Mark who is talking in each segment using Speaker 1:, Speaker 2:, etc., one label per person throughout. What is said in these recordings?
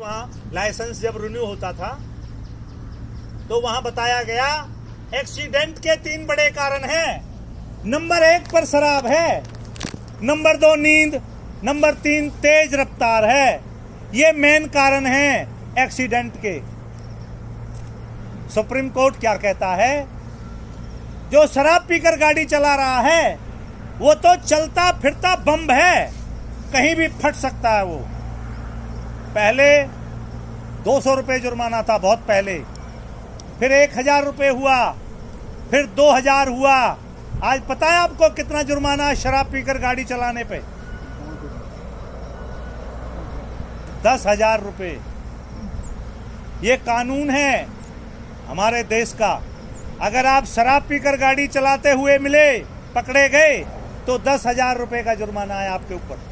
Speaker 1: वहाँ लाइसेंस जब रिन्यू होता था तो वहाँ बताया गया एक्सीडेंट के 3 बड़े कारण हैं। नंबर 1 पर शराब है, नंबर 2 नींद, नंबर 3 तेज रफ्तार है। ये मेन कारण हैं एक्सीडेंट के। सुप्रीम कोर्ट क्या कहता है? जो शराब पीकर गाड़ी चला रहा है वो तो चलता फिरता बम है, कहीं भी फट सकता है वो। पहले 200 रुपये जुर्माना था, बहुत पहले, फिर 1000 रुपये हुआ, फिर 2000 हुआ। आज पता है आपको कितना जुर्माना है शराब पीकर गाड़ी चलाने पे? 10,000 रुपये। ये कानून है हमारे देश का। अगर आप शराब पीकर गाड़ी चलाते हुए मिले, पकड़े गए, तो 10,000 रुपये का जुर्माना है आपके ऊपर।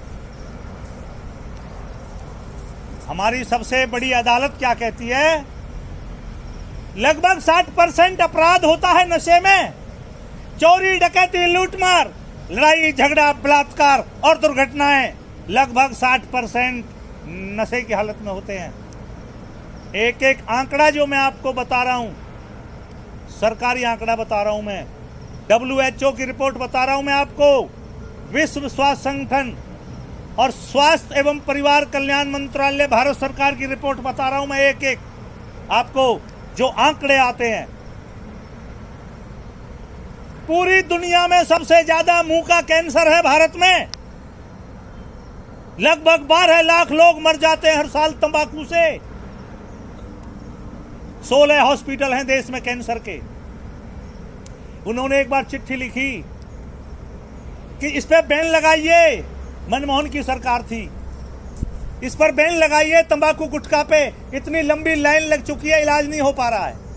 Speaker 1: हमारी सबसे बड़ी अदालत क्या कहती है? लगभग 60% अपराध होता है नशे में। चोरी, डकैती, लूटमार, लड़ाई झगड़ा, बलात्कार और दुर्घटनाएं लगभग 60% नशे की हालत में होते हैं। एक एक आंकड़ा जो मैं आपको बता रहा हूं, सरकारी आंकड़ा बता रहा हूं मैं, WHO की रिपोर्ट बता रहा हूं मैं आपको, विश्व स्वास्थ्य संगठन और स्वास्थ्य एवं परिवार कल्याण मंत्रालय भारत सरकार की रिपोर्ट बता रहा हूं मैं, एक एक आपको जो आंकड़े आते हैं। पूरी दुनिया में सबसे ज्यादा मुंह का कैंसर है भारत में। लगभग 12 लाख लोग मर जाते हैं हर साल तंबाकू से। 16 हॉस्पिटल हैं देश में कैंसर के। उन्होंने एक बार चिट्ठी लिखी कि इस पे बैन लगाइए, मनमोहन की सरकार थी, इस पर बैन लगाइए, तंबाकू गुटखा पे इतनी लंबी लाइन लग चुकी है, इलाज नहीं हो पा रहा है।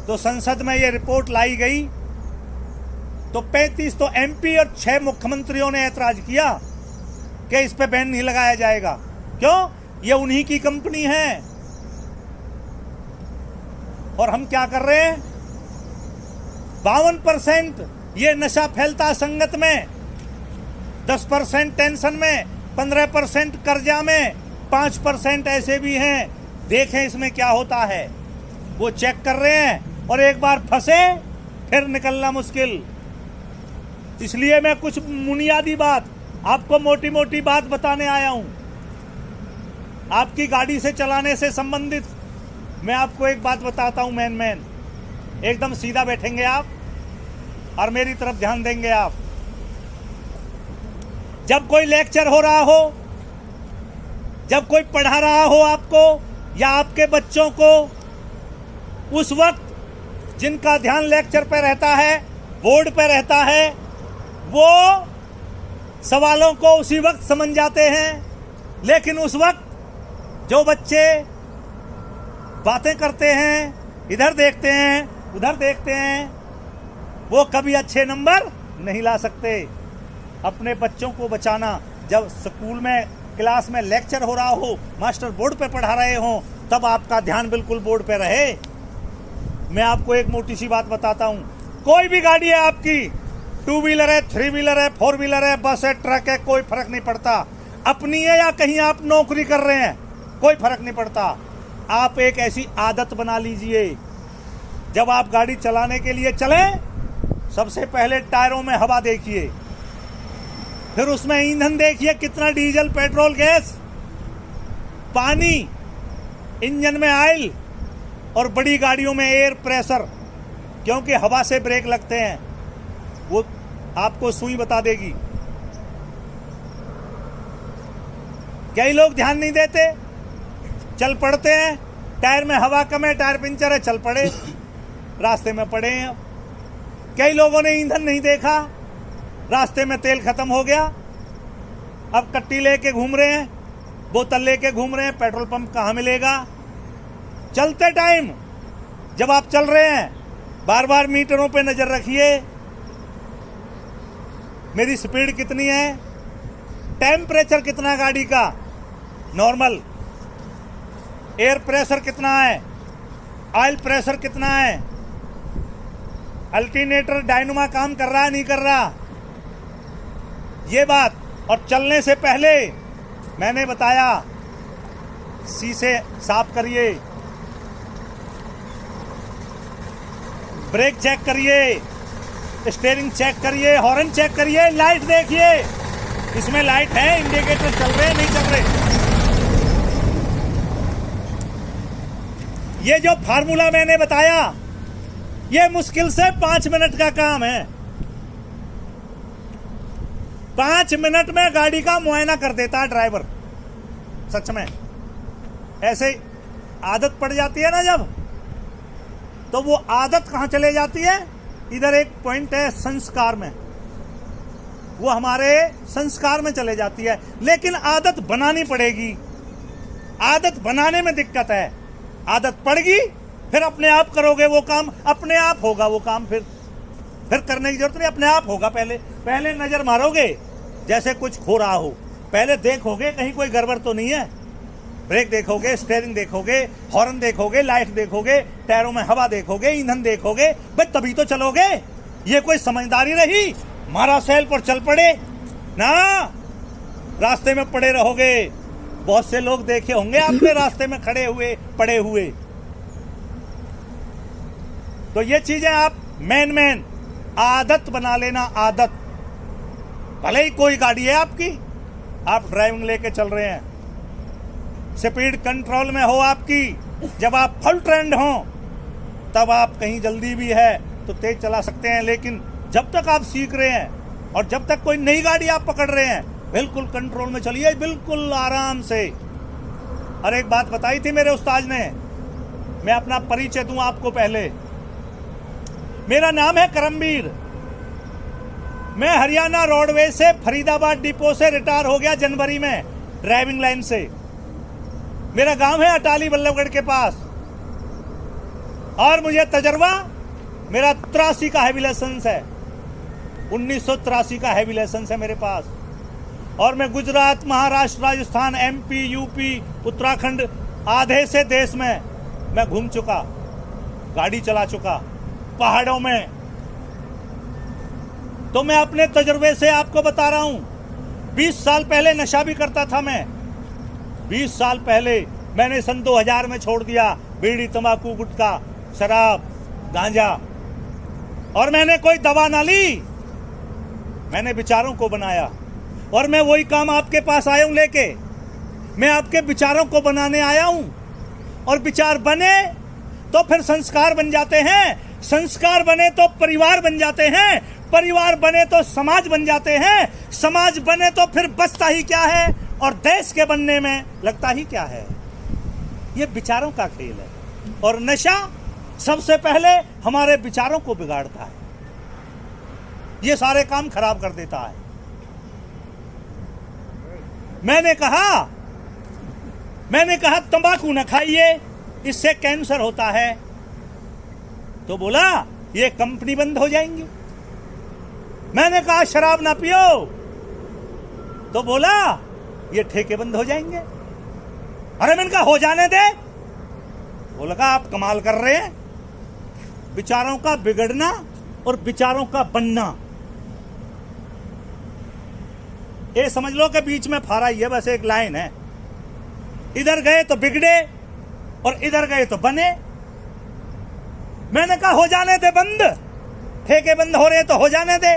Speaker 1: तो संसद में ये रिपोर्ट लाई गई तो 35 तो MP और 6 मुख्यमंत्रियों ने ऐतराज किया कि इस पे बैन नहीं लगाया जाएगा। क्यों? ये उन्हीं की कंपनी है। और हम क्या कर रहे हैं? 52% ये नशा फैलता संगत में, 10% टेंशन में, 15% कर्जा में, 5% ऐसे भी हैं। देखें इसमें क्या होता है। वो चेक कर रहे हैं और एक बार फंसे फिर निकलना मुश्किल। इसलिए मैं कुछ बुनियादी बात आपको, मोटी मोटी बात बताने आया हूं। आपकी गाड़ी से चलाने से संबंधित मैं आपको एक बात बताता हूं, मैन एकदम सीधा बैठेंगे आप और मेरी तरफ ध्यान देंगे आप। जब कोई लेक्चर हो रहा हो, जब कोई पढ़ा रहा हो आपको या आपके बच्चों को, उस वक्त जिनका ध्यान लेक्चर पे रहता है, बोर्ड पे रहता है, वो सवालों को उसी वक्त समझ जाते हैं। लेकिन उस वक्त जो बच्चे बातें करते हैं, इधर देखते हैं, उधर देखते हैं, वो कभी अच्छे नंबर नहीं ला सकते। अपने बच्चों को बचाना, जब स्कूल में क्लास में लेक्चर हो रहा हो, मास्टर बोर्ड पे पढ़ा रहे हो, तब आपका ध्यान बिल्कुल बोर्ड पे रहे। मैं आपको एक मोटी सी बात बताता हूं। कोई भी गाड़ी है आपकी, 2 व्हीलर है, 3 व्हीलर है, 4 व्हीलर है, बस है, ट्रक है, कोई फर्क नहीं पड़ता। अपनी है या कहीं आप नौकरी कर रहे हैं, कोई फर्क नहीं पड़ता। आप एक ऐसी आदत बना लीजिए, जब आप गाड़ी चलाने के लिए चलें, सबसे पहले टायरों में हवा देखिए, फिर उसमें ईंधन देखिए, कितना डीजल, पेट्रोल, गैस, पानी, इंजन में ऑयल, और बड़ी गाड़ियों में एयर प्रेशर, क्योंकि हवा से ब्रेक लगते हैं। वो आपको सुई बता देगी। कई लोग ध्यान नहीं देते, चल पड़ते हैं, टायर में हवा कम है, टायर पंचर है, चल पड़े, रास्ते में पड़े हैं। कई लोगों ने ईंधन नहीं देखा, रास्ते में तेल खत्म हो गया, अब कट्टी लेके घूम रहे हैं, बोतल लेके घूम रहे हैं, पेट्रोल पंप कहाँ मिलेगा। चलते टाइम जब आप चल रहे हैं, बार बार मीटरों पे नजर रखिए, मेरी स्पीड कितनी है, टेम्परेचर कितना गाड़ी का नॉर्मल, एयर प्रेशर कितना है, ऑयल प्रेशर कितना है, अल्टरनेटर डायनामो काम कर रहा है नहीं कर रहा, ये बात। और चलने से पहले मैंने बताया शीशे साफ करिए, ब्रेक चेक करिए, स्टीयरिंग चेक करिए, हॉर्न चेक करिए, लाइट देखिए, इसमें लाइट है, इंडिकेटर चल रहे नहीं चल रहे। ये जो फार्मूला मैंने बताया, ये मुश्किल से 5 मिनट का काम है। 5 मिनट में गाड़ी का मुआयना कर देता है ड्राइवर। सच में ऐसे आदत पड़ जाती है ना जब, तो वो आदत कहां चले जाती है? इधर एक पॉइंट है संस्कार में, वो हमारे संस्कार में चले जाती है। लेकिन आदत बनानी पड़ेगी, आदत बनाने में दिक्कत है। आदत पड़गी, फिर अपने आप करोगे वो काम, अपने आप होगा वो काम। फिर करने की जरूरत नहीं, अपने आप होगा। पहले नजर मारोगे जैसे कुछ हो रहा हो, पहले देखोगे कहीं कोई गड़बड़ तो नहीं है। ब्रेक देखोगे, स्टीयरिंग देखोगे, हॉर्न देखोगे, लाइट देखोगे, टायरों में हवा देखोगे, ईंधन देखोगे, भाई तभी तो चलोगे। ये कोई समझदारी रही? मारा सेल पर चल पड़े ना, रास्ते में पड़े रहोगे। बहुत से लोग देखे होंगे आपने रास्ते में खड़े हुए पड़े हुए। तो ये चीजें आप मेन आदत बना लेना। आदत, भले ही कोई गाड़ी है आपकी, आप ड्राइविंग लेके चल रहे हैं, स्पीड कंट्रोल में हो आपकी, जब आप फुल ट्रेंड हो तब आप कहीं जल्दी भी है तो तेज चला सकते हैं। लेकिन जब तक आप सीख रहे हैं और जब तक कोई नई गाड़ी आप पकड़ रहे हैं, बिल्कुल कंट्रोल में चलिए, बिल्कुल आराम से। और एक बात बताई थी मेरे उस्ताद ने, मैं अपना परिचय दूं आपको पहले। मेरा नाम है करमवीर। मैं हरियाणा रोडवेज से फरीदाबाद डिपो से रिटायर हो गया जनवरी में, ड्राइविंग लाइन से। मेरा गांव है अटाली बल्लभगढ़ के पास, और मुझे तजर्बा, मेरा 83 का हैवी लाइसेंस है, 1983 का हैवी लाइसेंस है मेरे पास। और मैं गुजरात, महाराष्ट्र, राजस्थान, MP, UP, उत्तराखंड, आधे से देश में मैं घूम चुका, गाड़ी चला चुका, पहाड़ों में। तो मैं अपने तजुर्बे से आपको बता रहा हूं। 20 साल पहले नशा भी करता था मैं। 20 साल पहले मैंने सन 2000 में छोड़ दिया बीड़ी, तंबाकू, गुटखा, शराब, गांजा। और मैंने कोई दवा ना ली, मैंने विचारों को बनाया। और मैं वही काम आपके पास आया हूं लेके। मैं आपके विचारों को बनाने आया हूं, और विचार बने तो फिर संस्कार बन जाते हैं, संस्कार बने तो परिवार बन जाते हैं, परिवार बने तो समाज बन जाते हैं, समाज बने तो फिर बचता ही क्या है और देश के बनने में लगता ही क्या है। ये विचारों का खेल है। और नशा सबसे पहले हमारे विचारों को बिगाड़ता है, ये सारे काम खराब कर देता है। मैंने कहा तंबाकू न खाइए, इससे कैंसर होता है। तो बोला ये कंपनी बंद हो जाएंगी। मैंने कहा शराब ना पियो, तो बोला ये ठेके बंद हो जाएंगे। अरे मैंने कहा हो जाने दे। बोला कहा आप कमाल कर रहे हैं। विचारों का बिगड़ना और विचारों का बनना, ये समझ लो कि बीच में फारा ही है, बस एक लाइन है। इधर गए तो बिगड़े और इधर गए तो बने। मैंने कहा हो जाने दे बंद, ठेके बंद हो रहे तो हो जाने दे,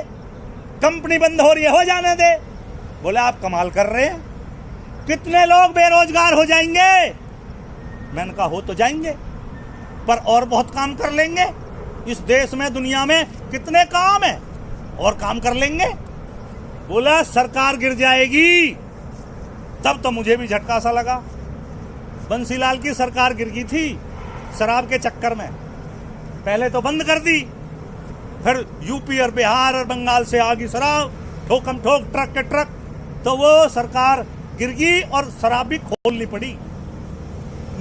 Speaker 1: कंपनी बंद हो रही है हो जाने दे। बोले आप कमाल कर रहे हैं, कितने लोग बेरोजगार हो जाएंगे। मैंने कहा हो तो जाएंगे, पर और बहुत काम कर लेंगे। इस देश में, दुनिया में कितने काम है, और काम कर लेंगे। बोला सरकार गिर जाएगी। तब तो मुझे भी झटका सा लगा। बंसीलाल की सरकार गिर गई थी शराब के चक्कर में, पहले तो बंद कर दी, फिर यूपी और बिहार और बंगाल से आ गई शराब, ठोकम ठोक, ट्रक के ट्रक, तो वो सरकार गिर गई और शराब भी खोलनी पड़ी।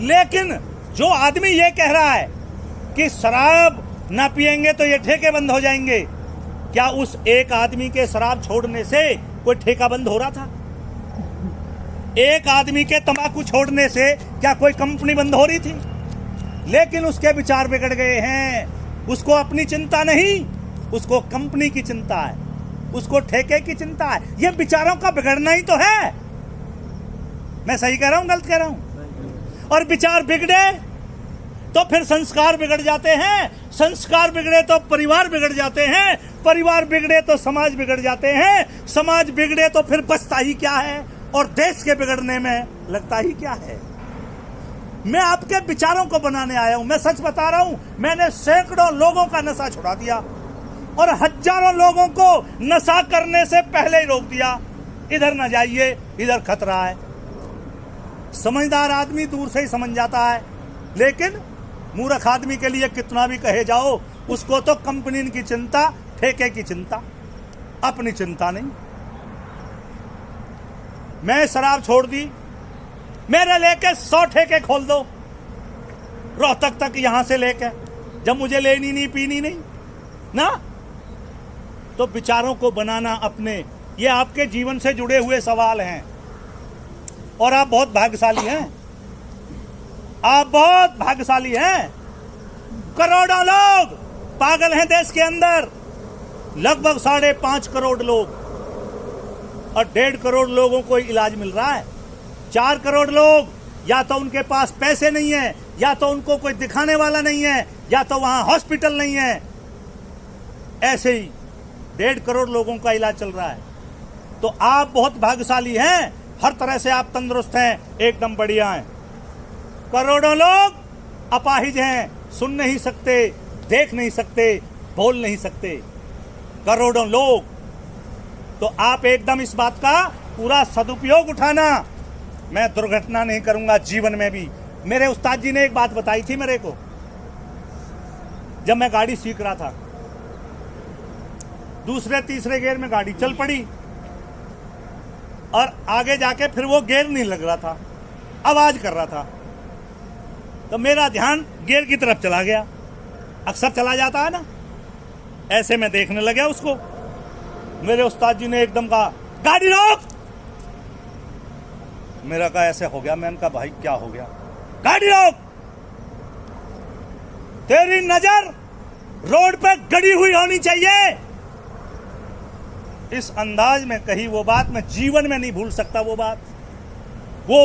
Speaker 1: लेकिन जो आदमी ये कह रहा है कि शराब ना पिएंगे तो ये ठेके बंद हो जाएंगे, क्या उस एक आदमी के शराब छोड़ने से कोई ठेका बंद हो रहा था? एक आदमी के तंबाकू छोड़ने से क्या कोई कंपनी बंद हो रही थी? लेकिन उसके विचार बिगड़ गए हैं। उसको अपनी चिंता नहीं, उसको कंपनी की चिंता है, उसको ठेके की चिंता है। ये विचारों का बिगड़ना ही तो है। मैं सही कह रहा हूं, गलत कह रहा हूं? और विचार बिगड़े तो फिर संस्कार बिगड़ जाते हैं, संस्कार बिगड़े तो परिवार बिगड़ जाते हैं, परिवार बिगड़े तो समाज बिगड़ जाते हैं, समाज बिगड़े तो फिर बचता ही क्या है और देश के बिगड़ने में लगता ही क्या है। मैं आपके विचारों को बनाने आया हूं। मैं सच बता रहा हूं, मैंने सैकड़ों लोगों का नशा छुड़ा दिया और हजारों लोगों को नशा करने से पहले ही रोक दिया। इधर न जाइए, इधर खतरा है। समझदार आदमी दूर से ही समझ जाता है, लेकिन मूर्ख आदमी के लिए कितना भी कहे जाओ, उसको तो कंपनी की चिंता, ठेके की चिंता, अपनी चिंता नहीं। मैं शराब छोड़ दी, मेरे लेके 100 ठेके खोल दो, रोहतक तक यहां से लेके, जब मुझे लेनी नहीं, पीनी नहीं ना। तो विचारों को बनाना अपने, ये आपके जीवन से जुड़े हुए सवाल हैं और आप बहुत भाग्यशाली हैं, आप बहुत भाग्यशाली हैं। करोड़ों लोग पागल हैं देश के अंदर, लगभग 5.5 करोड़ लोग, और 1.5 करोड़ लोगों को इलाज मिल रहा है। 4 करोड़ लोग या तो उनके पास पैसे नहीं है, या तो उनको कोई दिखाने वाला नहीं है, या तो वहां हॉस्पिटल नहीं है। ऐसे ही 1.5 करोड़ लोगों का इलाज चल रहा है। तो आप बहुत भाग्यशाली हैं, हर तरह से आप तंदुरुस्त हैं, एकदम बढ़िया हैं। करोड़ों लोग अपाहिज हैं, सुन नहीं सकते, देख नहीं सकते, बोल नहीं सकते, करोड़ों लोग। तो आप एकदम इस बात का पूरा सदुपयोग उठाना। मैं दुर्घटना नहीं करूंगा जीवन में भी। मेरे उस्ताद जी ने एक बात बताई थी मेरे को, जब मैं गाड़ी सीख रहा था, दूसरे तीसरे गियर में गाड़ी चल पड़ी और आगे जाके फिर वो गियर नहीं लग रहा था, आवाज कर रहा था। तो मेरा ध्यान गियर की तरफ चला गया, अक्सर चला जाता है ना, ऐसे मैं देखने लगा उसको। मेरे उस्ताद जी ने एकदम कहा, गाड़ी रोक। मेरा कहा ऐसे हो गया, मैंने कहा भाई क्या हो गया? गाड़ी रोक, तेरी नजर रोड पे गड़ी हुई होनी चाहिए। इस अंदाज में कही वो बात, मैं जीवन में नहीं भूल सकता वो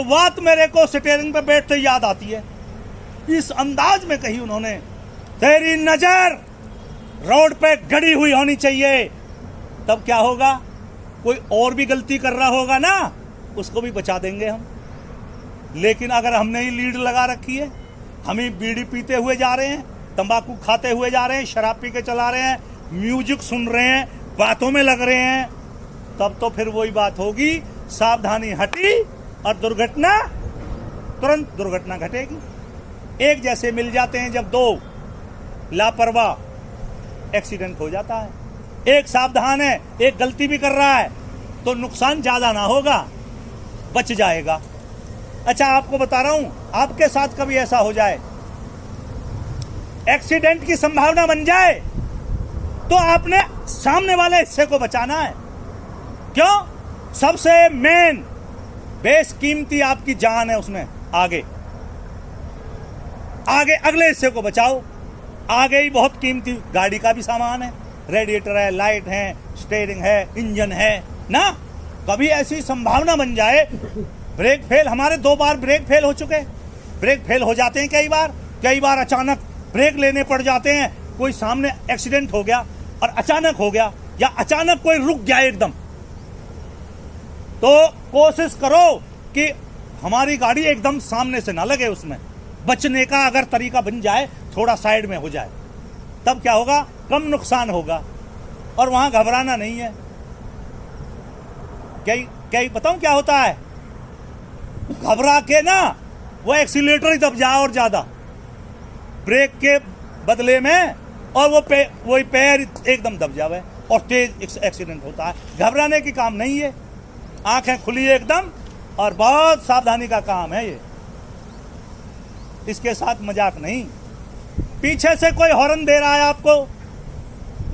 Speaker 1: बात मेरे को स्टीयरिंग पे बैठते याद आती है। इस अंदाज में कही उन्होंने, तेरी नजर रोड पे गड़ी हुई होनी चाहिए। तब क्या होगा, कोई और भी गलती कर रहा होगा ना, उसको भी बचा देंगे हम। लेकिन अगर हमने ही लीड लगा रखी है, हम ही बीड़ी पीते हुए जा रहे हैं, तंबाकू खाते हुए जा रहे हैं, शराब पी के चला रहे हैं, म्यूजिक सुन रहे हैं, बातों में लग रहे हैं, तब तो फिर वही बात होगी, सावधानी हटी और दुर्घटना, तुरंत दुर्घटना घटेगी। एक जैसे मिल जाते हैं जब दो लापरवाह, एक्सीडेंट हो जाता है। एक सावधान है, एक गलती भी कर रहा है, तो नुकसान ज्यादा ना होगा, बच जाएगा। अच्छा, आपको बता रहा हूं, आपके साथ कभी ऐसा हो जाए, एक्सीडेंट की संभावना बन जाए, तो आपने सामने वाले हिस्से को बचाना है। क्यों? सबसे मेन बेशकीमती आपकी जान है, उसमें आगे अगले हिस्से को बचाओ। आगे ही बहुत कीमती गाड़ी का भी सामान है, रेडिएटर है, लाइट है, स्टीयरिंग है, इंजन है ना। कभी ऐसी संभावना बन जाए, ब्रेक फेल, हमारे 2 बार ब्रेक फेल हो चुके, ब्रेक फेल हो जाते हैं कई बार अचानक ब्रेक लेने पड़ जाते हैं। कोई सामने एक्सीडेंट हो गया और अचानक हो गया, या अचानक कोई रुक गया एकदम, तो कोशिश करो कि हमारी गाड़ी एकदम सामने से ना लगे, उसमें बचने का अगर तरीका बन जाए, थोड़ा साइड में हो जाए, तब क्या होगा, कम नुकसान होगा और वहां घबराना नहीं है। क्या बताऊं क्या होता है, घबरा के ना वो एक्सीलेटर ही दब जाए और ज्यादा ब्रेक के बदले में, और वही पैर एकदम दब जावे और तेज एक्सीडेंट होता है। घबराने की काम नहीं है, आंखें खुली एकदम, और बहुत सावधानी का काम है ये, इसके साथ मजाक नहीं। पीछे से कोई हॉर्न दे रहा है आपको,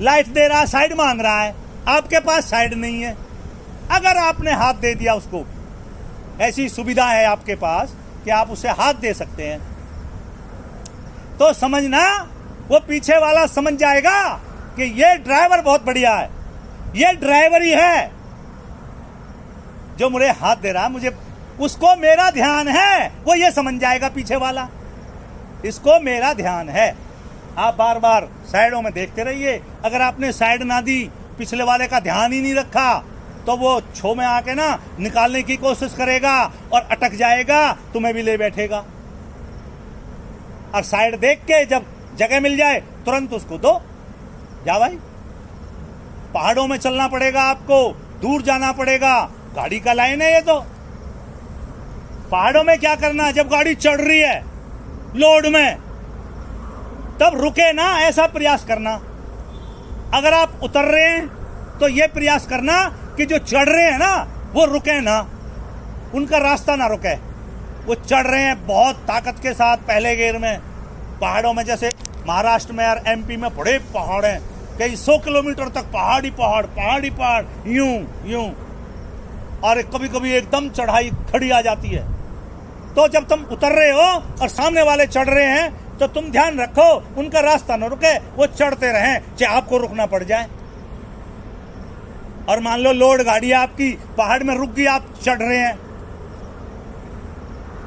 Speaker 1: लाइट दे रहा है, साइड मांग रहा है, आपके पास साइड नहीं है, अगर आपने हाथ दे दिया उसको, ऐसी सुविधा है आपके पास कि आप उसे हाथ दे सकते हैं, तो समझना वो पीछे वाला समझ जाएगा कि ये ड्राइवर बहुत बढ़िया है, ये ड्राइवर ही है जो मुझे हाथ दे रहा है, मुझे उसको मेरा ध्यान है, वो ये समझ जाएगा पीछे वाला, इसको मेरा ध्यान है। आप बार बार साइडों में देखते रहिए। अगर आपने साइड ना दी, पिछले वाले का ध्यान ही नहीं रखा, तो वो छो में आके ना निकालने की कोशिश करेगा और अटक जाएगा, तुम्हें भी ले बैठेगा। और साइड देख के जब जगह मिल जाए तुरंत उसको दो, जा भाई। पहाड़ों में चलना पड़ेगा आपको, दूर जाना पड़ेगा, गाड़ी का लाइन है ये तो। पहाड़ों में क्या करना, जब गाड़ी चढ़ रही है लोड में, तब रुके ना, ऐसा प्रयास करना। अगर आप उतर रहे हैं तो ये प्रयास करना कि जो चढ़ रहे हैं ना वो रुके ना, उनका रास्ता ना रुके। वो चढ़ रहे हैं बहुत ताकत के साथ पहले गेयर में, पहाड़ों में, जैसे महाराष्ट्र में और एमपी में बड़े पहाड़ हैं, कई 100 किलोमीटर तक पहाड़ी पहाड़, यूं, और कभी कभी एकदम चढ़ाई खड़ी आ जाती है। तो जब तुम उतर रहे हो और सामने वाले चढ़ रहे हैं, तो तुम ध्यान रखो उनका रास्ता न रुके, वो चढ़ते रहें, चाहे आपको रुकना पड़ जाए। और मान लो लोड गाड़ी आपकी पहाड़ में रुक गई, आप चढ़ रहे हैं,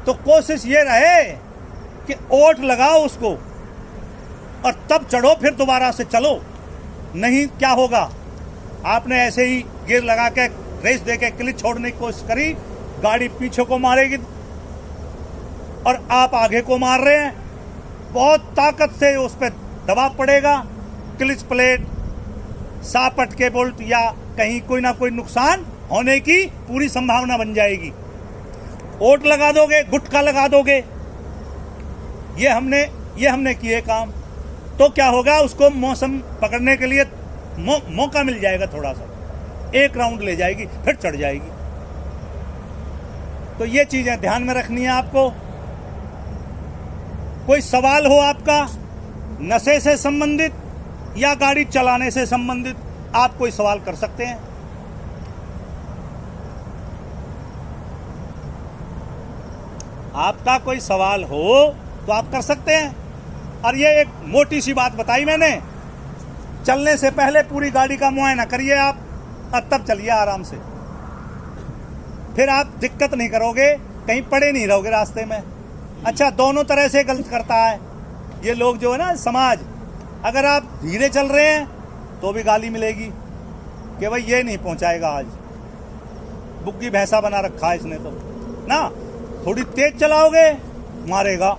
Speaker 1: तो कोशिश ये रहे कि ओट लगाओ उसको और तब चढ़ो, फिर दोबारा से चलो। नहीं क्या होगा, आपने ऐसे ही गियर लगा के रेस दे के क्लिच छोड़ने की कोशिश करी, गाड़ी पीछे को मारेगी और आप आगे को मार रहे हैं, बहुत ताकत से उस पर दबाव पड़ेगा, क्लिच प्लेट, सापट के बोल्ट या कहीं कोई ना कोई नुकसान होने की पूरी संभावना बन जाएगी। ओट लगा दोगे, गुटका लगा दोगे, ये हमने किए काम, तो क्या होगा, उसको मौसम पकड़ने के लिए मौका मिल जाएगा, थोड़ा सा एक राउंड ले जाएगी, फिर चढ़ जाएगी। तो ये चीजें ध्यान में रखनी है आपको। कोई सवाल हो आपका नशे से संबंधित या गाड़ी चलाने से संबंधित, आप कोई सवाल कर सकते हैं। आपका कोई सवाल हो तो आप कर सकते हैं। और ये एक मोटी सी बात बताई मैंने, चलने से पहले पूरी गाड़ी का मुआयना करिए आप, और तब चलिए आराम से, फिर आप दिक्कत नहीं करोगे, कहीं पड़े नहीं रहोगे रास्ते में। अच्छा, दोनों तरह से गलत करता है ये लोग जो है ना, समाज। अगर आप धीरे चल रहे हैं तो भी गाली मिलेगी कि भाई ये नहीं पहुंचाएगा, आज बुग्गी भैंसा बना रखा है इसने तो ना। थोड़ी तेज चलाओगे, मारेगा।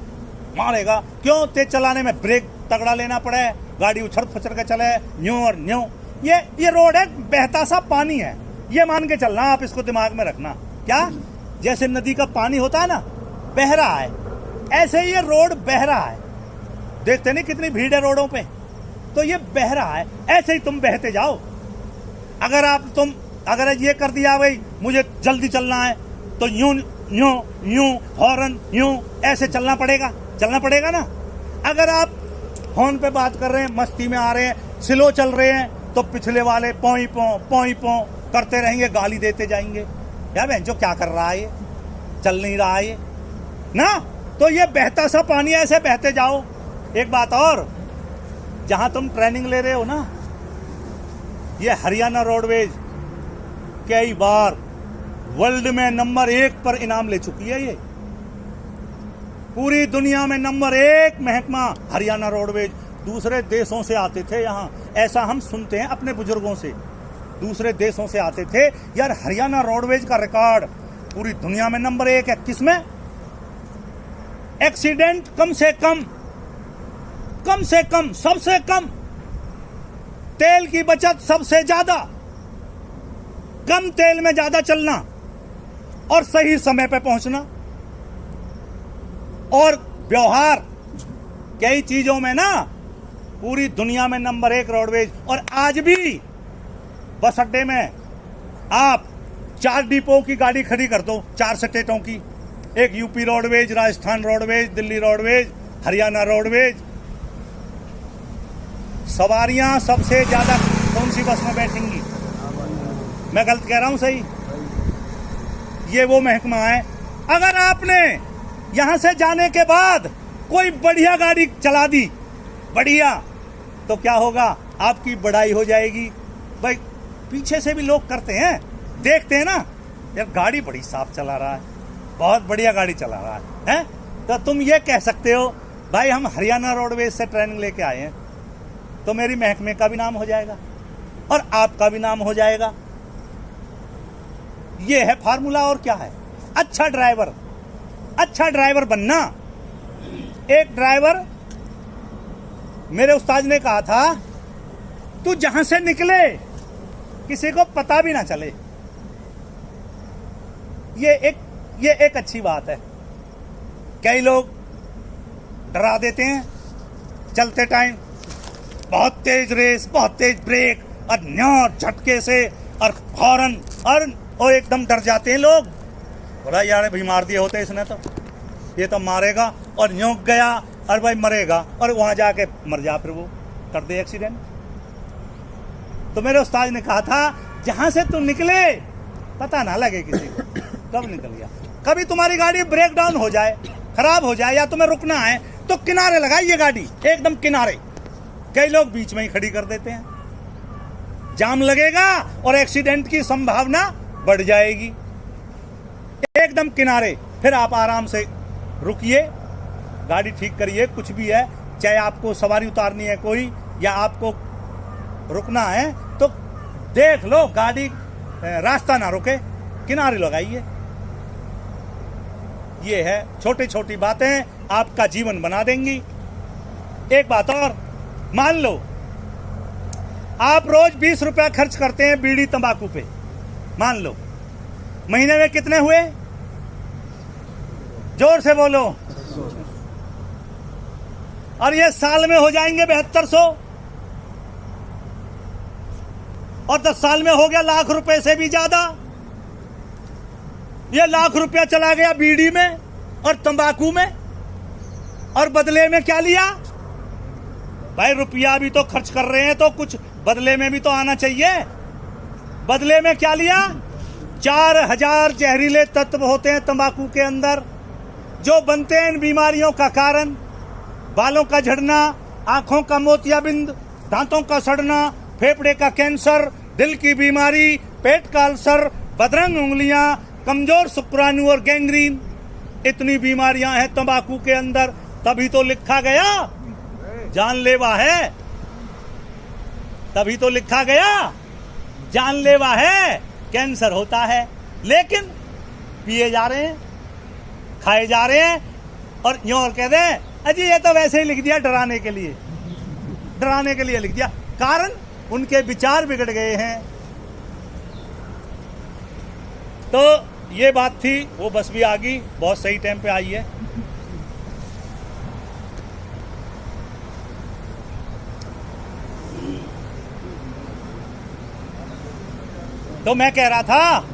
Speaker 1: क्यों? तेज चलाने में ब्रेक तगड़ा लेना पड़े, गाड़ी उछल फचर के चले, न्यू और न्यू। ये रोड है, बहता सा पानी है, ये मान के चलना आप, इसको दिमाग में रखना। क्या? जैसे नदी का पानी होता है ना, बह रहा है, ऐसे ही ये रोड बह रहा है। देखते नहीं कितनी भीड़ है रोडों पे, तो ये बह रहा है, ऐसे ही तुम बहते जाओ। अगर ये कर दिया भाई मुझे जल्दी चलना है, तो यूं हॉर्न यूं ऐसे चलना पड़ेगा ना। अगर आप हॉर्न पे बात कर रहे हैं, मस्ती में आ रहे हैं, स्लो चल रहे हैं, तो पिछले वाले पोई पो करते रहेंगे, गाली देते जाएंगे, यार बहन जो क्या कर रहा है, ये चल नहीं रहा है ये ना। तो ये बहता सा पानी, ऐसे बहते जाओ। एक बात और, जहां तुम ट्रेनिंग ले रहे हो ना, ये हरियाणा रोडवेज कई बार वर्ल्ड में नंबर 1 पर इनाम ले चुकी है। ये पूरी दुनिया में नंबर 1 महकमा हरियाणा रोडवेज। दूसरे देशों से आते थे यहाँ, ऐसा हम सुनते हैं अपने बुजुर्गों से, दूसरे देशों से आते थे। यार हरियाणा रोडवेज का रिकॉर्ड पूरी दुनिया में नंबर 1 है। किसमें? एक्सीडेंट कम से कम, सबसे कम, तेल की बचत सबसे ज्यादा, कम तेल में ज्यादा चलना और सही समय पे पहुंचना, और व्यवहार, कई चीजों में ना पूरी दुनिया में नंबर 1 रोडवेज। और आज भी बस अड्डे में आप 4 डिपो की गाड़ी खड़ी कर दो, 4 स्टेटों की, एक UP roadways, Rajasthan roadways, Delhi roadways, Haryana roadways. सवारियां सबसे ज्यादा कौन सी बस में बैठेंगी? मैं गलत कह रहा हूं? सही? ये वो महकमा है। अगर आपने यहां से जाने के बाद कोई बढ़िया गाड़ी चला दी, बढ़िया, तो क्या होगा? आपकी बढ़ाई हो जाएगी। भाई पीछे से भी लोग करते हैं, देखते हैं ना, यार गाड़ी बड़ी साफ चला रहा है, बहुत बढ़िया गाड़ी चला रहा है? तो तुम ये कह सकते हो भाई हम हरियाणा रोडवेज से ट्रेनिंग लेके आए हैं, तो मेरी महकमे का भी नाम हो जाएगा और आपका भी नाम हो जाएगा। ये है फार्मूला, और क्या है? अच्छा ड्राइवर बनना। एक ड्राइवर, मेरे उस्ताद ने कहा था, तू जहां से निकले किसी को पता भी ना चले। ये एक अच्छी बात है। कई लोग डरा देते हैं चलते टाइम, बहुत तेज रेस, बहुत तेज ब्रेक और न्योर झटके से और फौरन और एकदम डर जाते हैं लोग। बोला यार भाई मार दिए होते इसने, तो ये तो मारेगा और न्योक गया और भाई मरेगा और वहां जाके मर जा, फिर वो कर दे एक्सीडेंट। तो मेरे उस्ताद ने कहा था जहां से तुम निकले पता ना लगे किसी को कब निकल गया। कभी तुम्हारी गाड़ी ब्रेक डाउन हो जाए, खराब हो जाए, या तुम्हें रुकना है तो किनारे लगाइए गाड़ी, एकदम किनारे। कई लोग बीच में ही खड़ी कर देते हैं, जाम लगेगा और एक्सीडेंट की संभावना बढ़ जाएगी। एकदम किनारे, फिर आप आराम से रुकिए, गाड़ी ठीक करिए। कुछ भी है, चाहे आपको सवारी उतारनी है कोई, या आपको रुकना है, तो देख लो गाड़ी रास्ता ना रुके, किनारे लगाइए। ये है, छोटी छोटी बातें आपका जीवन बना देंगी। एक बात और, मान लो आप रोज 20 रुपया खर्च करते हैं बीड़ी तंबाकू पे, मान लो, महीने में कितने हुए? जोर से बोलो। और ये साल में हो जाएंगे 7200, और 10 साल में हो गया लाख रुपए से भी ज्यादा। ये लाख रुपया चला गया बीड़ी में और तंबाकू में, और बदले में क्या लिया? भाई रुपया भी तो खर्च कर रहे हैं तो कुछ बदले में भी तो आना चाहिए। बदले में क्या लिया? 4000 जहरीले तत्व होते हैं तंबाकू के अंदर, जो बनते हैं इन बीमारियों का कारण। बालों का झड़ना, आंखों का मोतियाबिंद, दांतों का सड़ना, फेफड़े का कैंसर, दिल की बीमारी, पेट का अल्सर, बदरंग उंगलियां, कमजोर शुक्राणु और गैंग्रीन। इतनी बीमारियां हैं तंबाकू के अंदर, तभी तो लिखा गया जानलेवा है। तभी तो लिखा गया जानलेवा है, कैंसर होता है। लेकिन पिए जा रहे हैं, खाए जा रहे हैं, और यूं और कह दें अजी ये तो वैसे ही लिख दिया डराने के लिए, डराने के लिए लिख दिया। कारण उनके विचार बिगड़ गए हैं। तो ये बात थी, वो बस भी आ गई, बहुत सही टाइम पे आई है। तो मैं कह रहा था,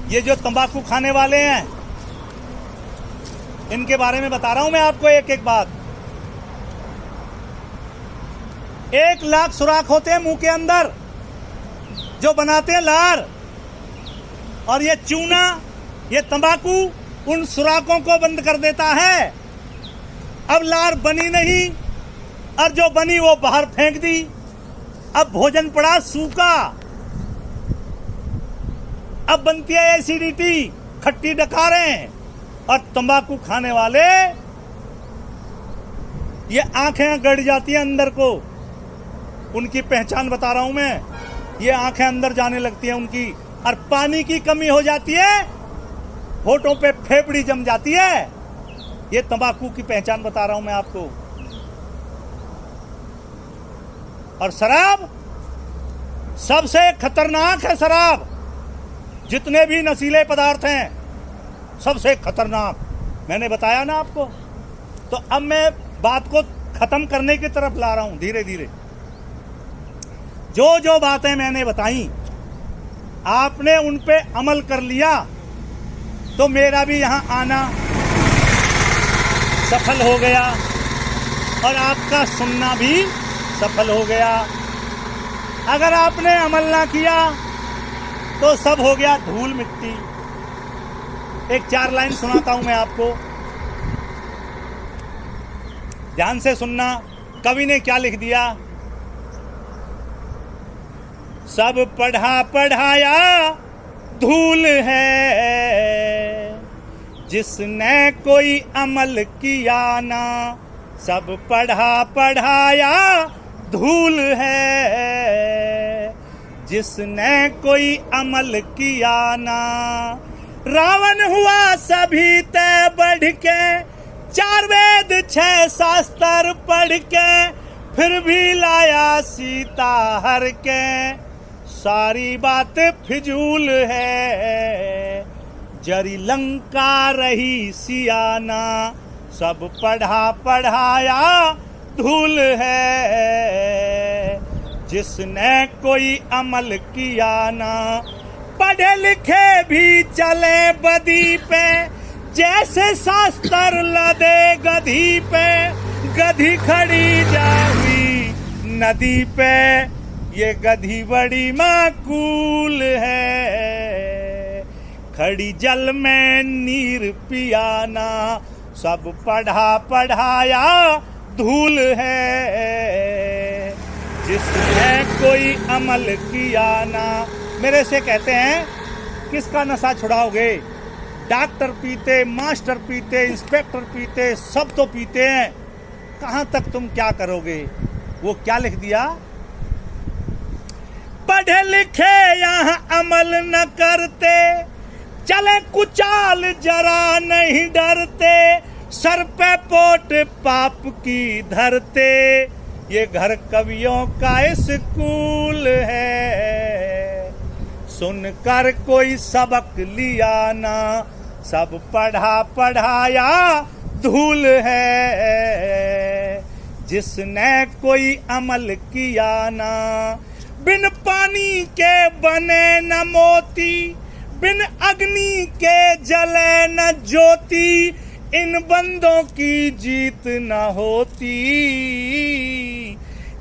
Speaker 1: ये जो तंबाकू खाने वाले हैं इनके बारे में बता रहा हूं मैं आपको एक एक बात। 1 लाख सुराख होते हैं मुंह के अंदर जो बनाते हैं लार, और ये चूना, ये तंबाकू उन सुराखों को बंद कर देता है। अब लार बनी नहीं, और जो बनी वो बाहर फेंक दी। अब भोजन पड़ा सूखा, अब बनती है एसिडिटी, खट्टी डकारें। और तंबाकू खाने वाले, ये आंखें गड़ जाती हैं अंदर को, उनकी पहचान बता रहा हूं मैं। ये आंखें अंदर जाने लगती हैं उनकी, और पानी की कमी हो जाती है, होठों पे फेफड़ी जम जाती है। ये तंबाकू की पहचान बता रहा हूं मैं आपको। और शराब सबसे खतरनाक है। शराब, जितने भी नशीले पदार्थ हैं सबसे खतरनाक, मैंने बताया ना आपको। तो अब मैं बात को खत्म करने की तरफ ला रहा हूं धीरे धीरे। जो जो बातें मैंने बताई आपने उन पे अमल कर लिया तो मेरा भी यहां आना सफल हो गया, और आपका सुनना भी सफल हो गया। अगर आपने अमल ना किया तो सब हो गया धूल मिट्टी। एक 4 लाइन सुनाता हूं मैं आपको, ध्यान से सुनना। कवि ने क्या लिख दिया? सब पढ़ा पढ़ाया धूल है। जिसने कोई अमल किया ना, सब पढ़ा पढ़ाया धूल है। जिसने कोई अमल किया ना, रावण हुआ सभी तय बढ़ के, 4 वेद 6 शास्त्र पढ़ के, फिर भी लाया सीता हर के। सारी बात फिजूल है। जरी लंका रही सियाना, सब पढ़ा पढ़ाया धूल है। जिसने कोई अमल किया ना, पढ़े लिखे भी चले बदी पे, जैसे शास्त्र लदे गधी पे, गधी खड़ी जावी नदी पे। ये गधी बड़ी माकूल है। खड़ी जल में नीर पियाना, सब पढ़ा पढ़ाया धूल है। जिसने कोई अमल किया ना। मेरे से कहते हैं किसका नशा छुड़ाओगे? डॉक्टर पीते, मास्टर पीते, इंस्पेक्टर पीते, सब तो पीते हैं। कहां तक तुम क्या करोगे? वो क्या लिख दिया? पढ़े लिखे यहाँ अमल न करते, चले कुचाल जरा नहीं डरते, सर पे पोट पाप की धरते। ये घर कवियों का स्कूल है। सुनकर कोई सबक लिया ना, सब पढ़ा पढ़ाया धूल है। जिसने कोई अमल किया ना, बिन पानी के बने न मोती, बिन अग्नि के जले न ज्योति। इन बंदों की जीत न होती।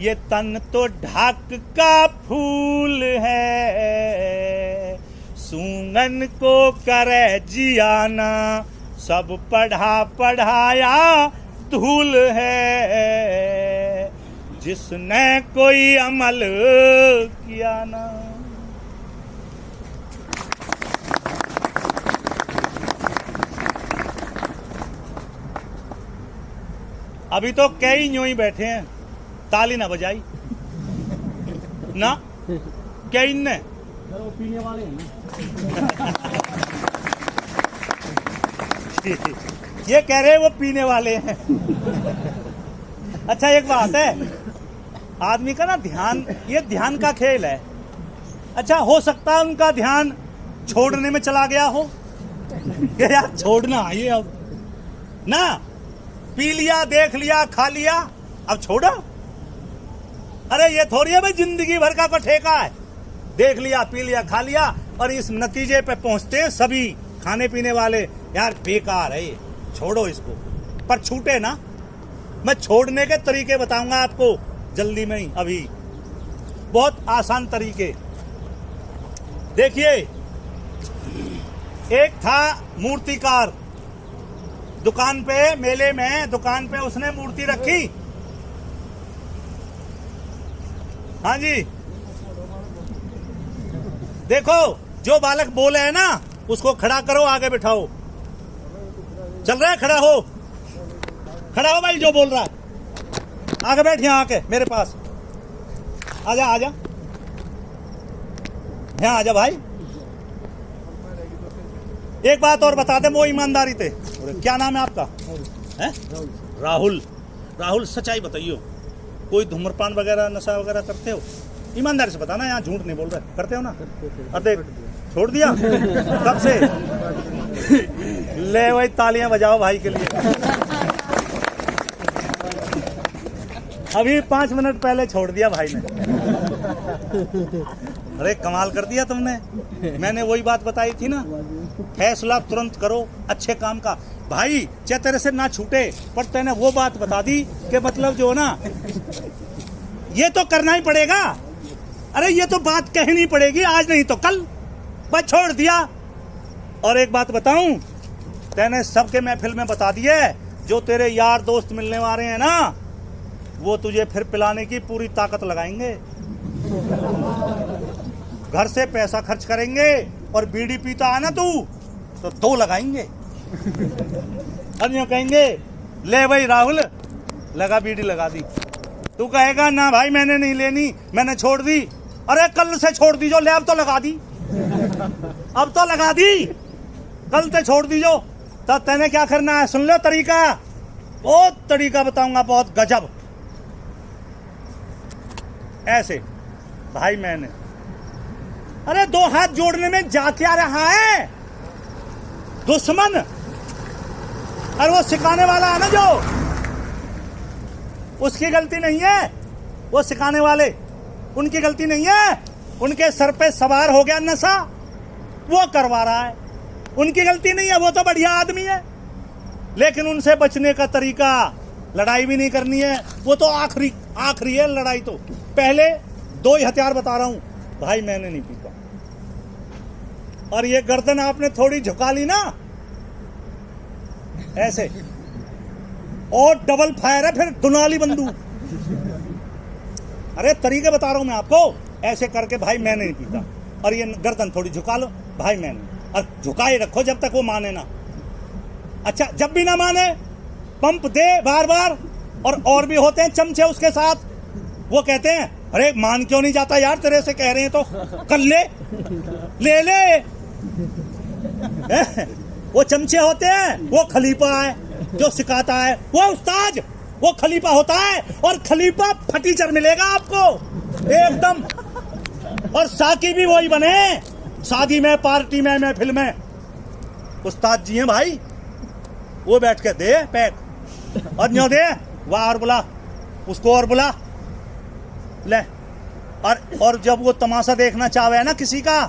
Speaker 1: ये तन तो ढाक का फूल है। सूंगन को करे जियाना, सब पढ़ा पढ़ाया धूल है। जिसने कोई अमल किया ना। अभी तो कई यूं ही बैठे हैं, ताली ना बजाई ना, कई ने
Speaker 2: पीने वाले हैं
Speaker 1: ये कह रहे हैं वो पीने वाले हैं। अच्छा एक बात है, आदमी का ना ध्यान, ये ध्यान का खेल है। अच्छा हो सकता है उनका ध्यान छोड़ने में चला गया हो कि यार छोड़ना आइए अब ना, पी लिया, देख लिया, खा लिया, अब छोड़ो। अरे ये थोड़ी है भाई जिंदगी भर का ठेका है। देख लिया, पी लिया, खा लिया और इस नतीजे पे पहुंचते हैं सभी खाने पीने वाले, यार बेकार है ये, छोड़ो इसको। पर छूटे ना। मैं छोड़ने के तरीके बताऊंगा आपको जल्दी में ही, अभी बहुत आसान तरीके। देखिए, एक था मूर्तिकार, दुकान पे, मेले में दुकान पे उसने मूर्ति रखी। हाँ जी, देखो जो बालक बोले है ना उसको खड़ा करो, आगे बिठाओ। चल रहा है, खड़ा हो, खड़ा हो भाई, जो बोल रहा है आगे बैठ, यहाँ आके मेरे पास आजा, आजा यहाँ आजा भाई। एक बात और बता दे, वो ईमानदारी थे। क्या नाम है आपका? है राहुल। राहुल सच्चाई बताइयो, कोई धूम्रपान वगैरह नशा वगैरह करते हो? ईमानदारी से बताना, यहाँ झूठ नहीं बोल रहे। करते हो ना? और देख छोड़ दिया कब से? ले भाई तालियां बजाओ भाई के लिए। अभी 5 मिनट पहले छोड़ दिया भाई ने। अरे कमाल कर दिया तुमने। मैंने वही बात बताई थी ना, फैसला तुरंत करो अच्छे काम का। भाई चाहे तेरे से ना छूटे, पर तूने वो बात बता दी कि मतलब जो ना ये तो करना ही पड़ेगा। अरे ये तो बात कहनी पड़ेगी, आज नहीं तो कल। बस छोड़ दिया। और एक बात बताऊं, तूने सबके महफिल में बता दिए, जो तेरे यार दोस्त मिलने वाले हैं ना, वो तुझे फिर पिलाने की पूरी ताकत लगाएंगे, घर से पैसा खर्च करेंगे और बीड़ी पीता है ना तू तो 2 लगाएंगे। और यूं कहेंगे ले भाई राहुल लगा बीड़ी लगा दी। तू कहेगा ना भाई मैंने नहीं लेनी, मैंने छोड़ दी। अरे कल से छोड़ दी जो, ले अब तो लगा दी, अब तो लगा दी, कल से छोड़ दी जो। तब तेने क्या करना है, सुन लो तरीका, बहुत तरीका बताऊंगा, बहुत गजब। ऐसे भाई मैंने, अरे 2 हाथ जोड़ने में जा क्या रहा है दुश्मन। और वो सिखाने वाला है ना जो, उसकी गलती नहीं है, वो सिखाने वाले उनकी गलती नहीं है। उनके सर पे सवार हो गया नशा, वो करवा रहा है, उनकी गलती नहीं है, वो तो बढ़िया आदमी है। लेकिन उनसे बचने का तरीका, लड़ाई भी नहीं करनी है, वो तो आखिरी है लड़ाई। तो पहले 2 ही हथियार बता रहा हूं, भाई मैंने नहीं पीता। और ये गर्दन आपने थोड़ी झुका ली ना ऐसे, और डबल फायर है फिर दुनाली बंदूक। अरे तरीके बता रहा हूं मैं आपको, ऐसे करके भाई मैंने नहीं पीता, और ये गर्दन थोड़ी झुका लो, भाई मैंने, और झुकाए रखो जब तक वो माने ना। अच्छा जब भी ना माने पंप दे बार बार। और भी होते हैं चमचे उसके साथ, वो कहते हैं अरे मान क्यों नहीं जाता यार, तेरे से कह रहे हैं तो कर ले। वो चमचे होते हैं, वो खलीफा है जो सिखाता है, वो उस्ताद, वो खलीफा होता है। और खलीफा फटीचर मिलेगा आपको एकदम। और साकी भी वही बने, शादी में, पार्टी में, महफिल में उस्ताद जी हैं भाई। वो बैठ के दे पैक और न्यों दे, वह और बुला उसको, और बुला ले। और जब वो तमाशा देखना चाहे ना किसी का,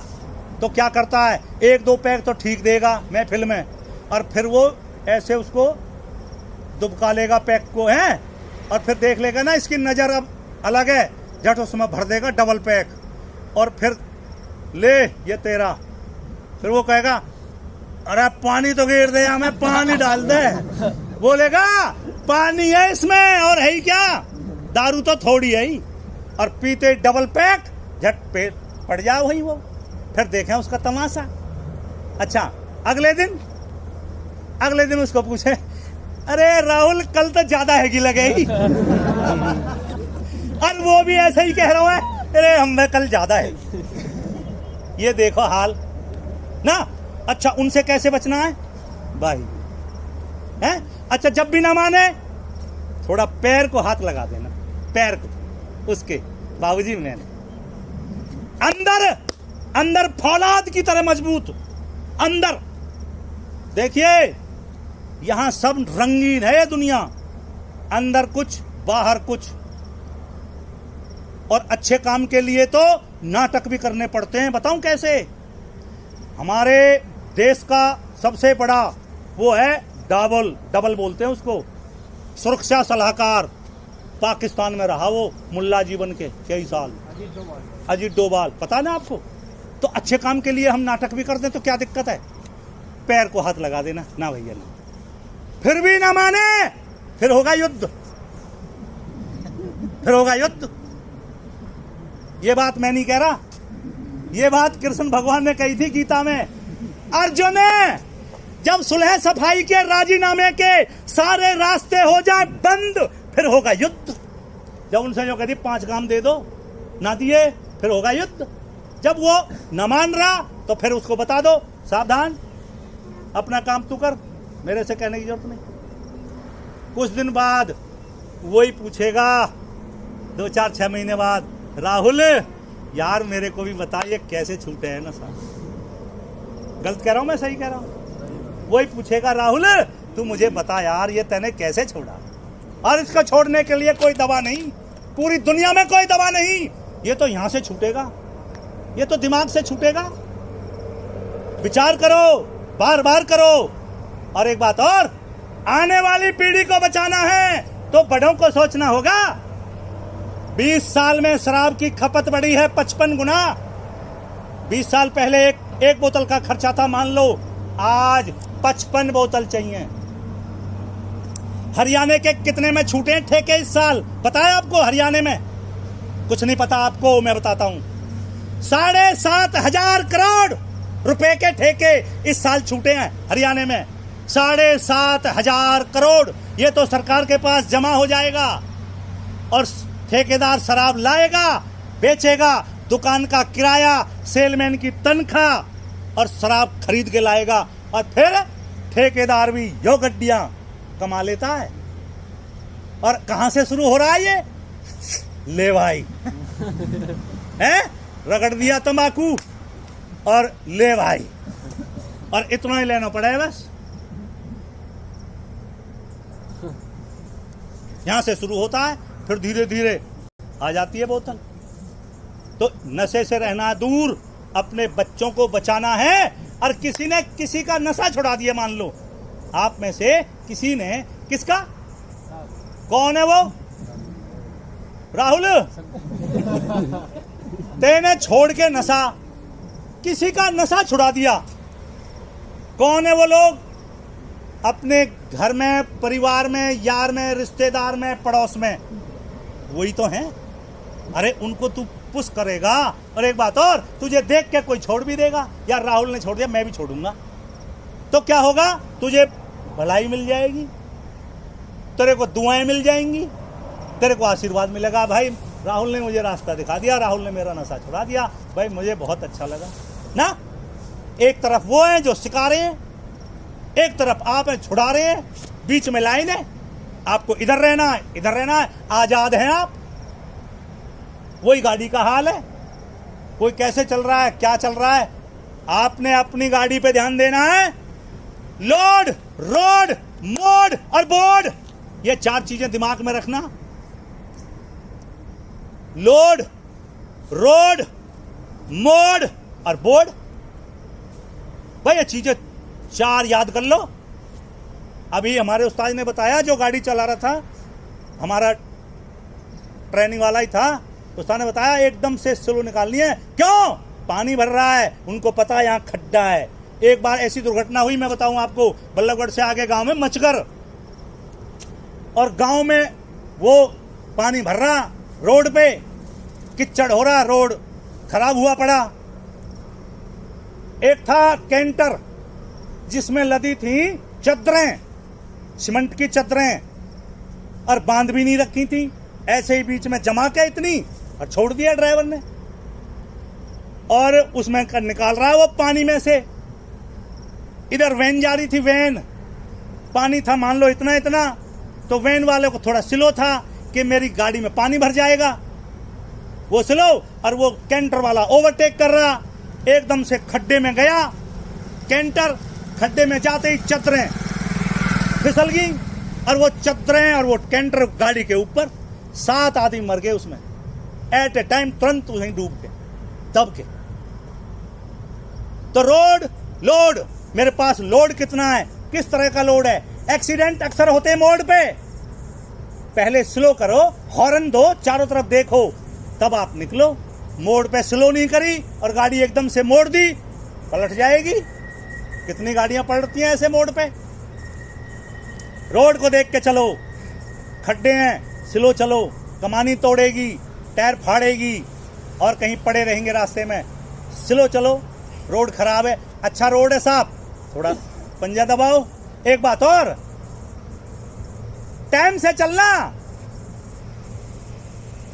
Speaker 1: तो क्या करता है, 1-2 पैक तो ठीक देगा महफिल में, और फिर वो ऐसे उसको दुबका लेगा पैक को, हैं, और फिर देख लेगा ना इसकी नजर अब अलग है, झट उसमें भर देगा डबल पैक, और फिर ले ये तेरा। फिर वो कहेगा अरे पानी तो गिर दे, हमें पानी डाल दे। बोलेगा पानी है इसमें, और है ही क्या, दारू तो थोड़ी है ही। और पीते डबल पैक, झट पे पड़ जाओ वही वो, फिर देखें उसका तमाशा। अच्छा अगले दिन उसको पूछे अरे राहुल कल तो ज्यादा हैगी लगेगी। और वो भी ऐसा ही कह रहा है अरे हमें कल ज्यादा है। ये देखो हाल ना। अच्छा उनसे कैसे बचना है भाई, हैं? अच्छा जब भी ना माने थोड़ा पैर को हाथ लगा देना, पैर को उसके, बाबूजी मैंने अंदर फौलाद की तरह मजबूत अंदर। देखिए यहां सब रंगीन है ये दुनिया, अंदर कुछ बाहर कुछ। और अच्छे काम के लिए तो नाटक भी करने पड़ते हैं। बताऊं कैसे? हमारे देश का सबसे बड़ा वो है डबल बोलते हैं उसको, सुरक्षा सलाहकार, पाकिस्तान में रहा वो मुल्ला जीवन के कई साल, अजीत डोभाल, पता ना आपको। तो अच्छे काम के लिए हम नाटक भी करते हैं, तो क्या दिक्कत है, पैर को हाथ लगा देना ना भैया ना। फिर भी ना माने, फिर होगा युद्ध। ये बात मैं नहीं कह रहा, ये बात कृष्ण भगवान ने कही थी गीता में। अर्जुन जब सुलह सफाई के राजीनामे के सारे रास्ते हो जाए बंद, फिर होगा युद्ध। जब उनसे जो कहती 5 काम दे दो, ना दिए, फिर होगा युद्ध। जब वो न मान रहा तो फिर उसको बता दो सावधान, अपना काम तू कर, मेरे से कहने की जरूरत नहीं। कुछ दिन बाद वही पूछेगा, 2-4-6 महीने बाद, राहुल यार मेरे को भी बताइए कैसे छूटे हैं ना साहब। गलत कह रहा हूं मैं, सही कह रहा हूं? वही पूछेगा, राहुल तू मुझे बता यार ये तैने कैसे छोड़ा। और इसको छोड़ने के लिए कोई दवा नहीं, पूरी दुनिया में कोई दवा नहीं। ये तो यहां से छूटेगा, ये तो दिमाग से छूटेगा। विचार करो, बार बार करो। और एक बात और, आने वाली पीढ़ी को बचाना है तो बड़ों को सोचना होगा। 20 साल में शराब की खपत बढ़ी है 55 गुना। 20 साल पहले एक बोतल का खर्चा था, मान लो आज 55 बोतल चाहिए। हरियाणा के कितने में छूटे हैं ठेके इस साल, पता है आपको? हरियाणा में कुछ नहीं पता आपको, मैं बताता हूं। 7,500 करोड़ रुपए के ठेके इस साल छूटे हैं हरियाणा में। 7,500 करोड़ ये तो सरकार के पास जमा हो जाएगा और ठेकेदार शराब लाएगा, बेचेगा, दुकान का किराया, सेलमैन की तनख्वाह और शराब खरीद के लाएगा और फिर ठेकेदार भी यो गड्डियां कमा लेता है। और कहां से शुरू हो रहा है ये? ले भाई हैं, रगड़ दिया तंबाकू और ले भाई, और इतना ही लेना पड़ा है बस। यहां से शुरू होता है, फिर धीरे धीरे आ जाती है बोतल। तो नशे से रहना दूर, अपने बच्चों को बचाना है। और किसी ने किसी का नशा छुड़ा दिया, मान लो आप में से किसी ने, किसका, कौन है वो? राहुल, तेने छोड़ के नशा, किसी का नशा छुड़ा दिया। कौन है वो लोग? अपने घर में, परिवार में, यार में, रिश्तेदार में, पड़ोस में, वही तो हैं। अरे उनको तू पुश करेगा, और एक बात और, तुझे देख के कोई छोड़ भी देगा। यार राहुल ने छोड़ दिया, मैं भी छोड़ूंगा, तो क्या होगा? तुझे भलाई मिल जाएगी, तेरे को दुआएं मिल जाएंगी, तेरे को आशीर्वाद मिलेगा। भाई राहुल ने मुझे रास्ता दिखा दिया, राहुल ने मेरा नशा छुड़ा दिया, भाई मुझे बहुत अच्छा लगा ना। एक तरफ वो है जो सिखा रहे हैं, एक तरफ आप हैं छुड़ा रहे हैं, बीच में लाइन है, आपको इधर रहना है, इधर रहना है, आजाद हैं आप। वही गाड़ी का हाल है, कोई कैसे चल रहा है, क्या चल रहा है, आपने अपनी गाड़ी पे ध्यान देना है। लोड, रोड, मोड और बोर्ड, ये 4 चीजें दिमाग में रखना। लोड, रोड, मोड और बोर्ड, भाई ये चीजें 4 याद कर लो। अभी हमारे उस्ताद ने बताया, जो गाड़ी चला रहा था, हमारा ट्रेनिंग वाला ही था, उस्ताद ने बताया एकदम से स्लो निकालनी है। क्यों? पानी भर रहा है, उनको पता है यहाँ खड्डा है। एक बार ऐसी दुर्घटना हुई, मैं बताऊं आपको, बल्लभगढ़ से आगे गांव में मचगर, और गांव में वो पानी भर रहा, रोड पे कीचड़ हो रहा, रोड खराब हुआ पड़ा। एक था कैंटर जिसमें लदी थी चद्दरें, सीमेंट की चद्दरें, और बांध भी नहीं रखी थी, ऐसे ही बीच में जमा के इतनी, और छोड़ दिया ड्राइवर ने, और उसमें निकाल रहा है वो पानी में से। इधर वैन जा रही थी, वैन, पानी था मान लो इतना इतना, तो वैन वाले को थोड़ा स्लो था कि मेरी गाड़ी में पानी भर जाएगा, वो स्लो, और वो कैंटर वाला ओवरटेक कर रहा, एकदम से खड्डे में गया कैंटर। खड्डे में जाते ही चद्दरें फिसल गई, और वो चद्दरें और वो कैंटर गाड़ी के ऊपर, 7 आदमी मर गए उसमें एट ए टाइम, तुरंत वहीं डूब के, दब के। तो रोड, लोड, मेरे पास लोड कितना है, किस तरह का लोड है। एक्सीडेंट अक्सर होते हैं मोड़ पे, पहले स्लो करो, हॉर्न दो, चारों तरफ देखो, तब आप निकलो। मोड़ पे स्लो नहीं करी और गाड़ी एकदम से मोड़ दी, पलट जाएगी। कितनी गाड़ियां पलटती हैं ऐसे मोड़ पे। रोड को देख के चलो, खड्डे हैं, स्लो चलो, कमानी तोड़ेगी, टायर फाड़ेगी, और कहीं पड़े रहेंगे रास्ते में। स्लो चलो, रोड खराब है, अच्छा रोड है साहब, थोड़ा पंजा दबाओ। एक बात और, टाइम से चलना।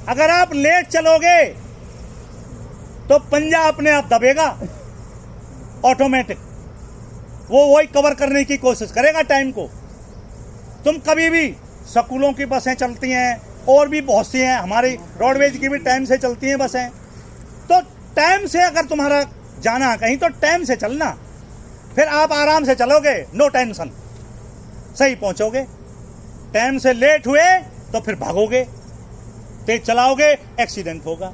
Speaker 1: अगर आप लेट चलोगे तो पंजा अपने आप दबेगा ऑटोमेटिक, वो वही कवर करने की कोशिश करेगा टाइम को। तुम कभी भी, स्कूलों की बसें चलती हैं, और भी बहुत सी हैं, हमारी रोडवेज की भी टाइम से चलती हैं बसें, तो टाइम से अगर तुम्हारा जाना कहीं तो टाइम से चलना, फिर आप आराम से चलोगे, नो टेंशन, सही पहुंचोगे। टाइम से लेट हुए तो फिर भागोगे, तेज चलाओगे, एक्सीडेंट होगा।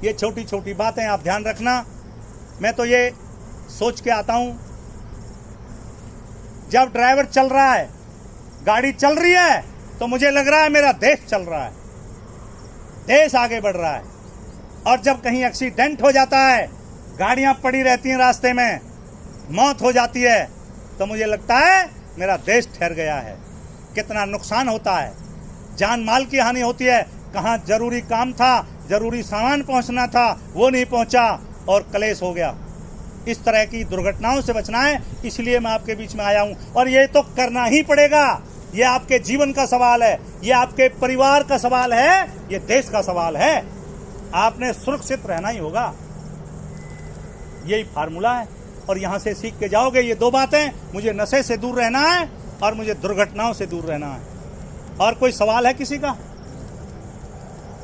Speaker 1: ये छोटी छोटी बातें आप ध्यान रखना। मैं तो ये सोच के आता हूं, जब ड्राइवर चल रहा है, गाड़ी चल रही है, तो मुझे लग रहा है मेरा देश चल रहा है, देश आगे बढ़ रहा है। और जब कहीं एक्सीडेंट हो जाता है, गाड़ियां पड़ी रहती हैं रास्ते में, मौत हो जाती है, तो मुझे लगता है मेरा देश ठहर गया है। कितना नुकसान होता है, जान माल की हानि होती है। कहाँ जरूरी काम था, जरूरी सामान पहुंचना था, वो नहीं पहुंचा और कलेश हो गया। इस तरह की दुर्घटनाओं से बचना है, इसलिए मैं आपके बीच में आया हूं। और ये तो करना ही पड़ेगा। ये आपके जीवन का सवाल है, ये आपके परिवार का सवाल है, ये देश का सवाल है। आपने सुरक्षित रहना ही होगा, यही फार्मूला है। और यहां से सीख के जाओगे ये दो बातें, मुझे नशे से दूर रहना है और मुझे दुर्घटनाओं से दूर रहना है। और कोई सवाल है किसी का?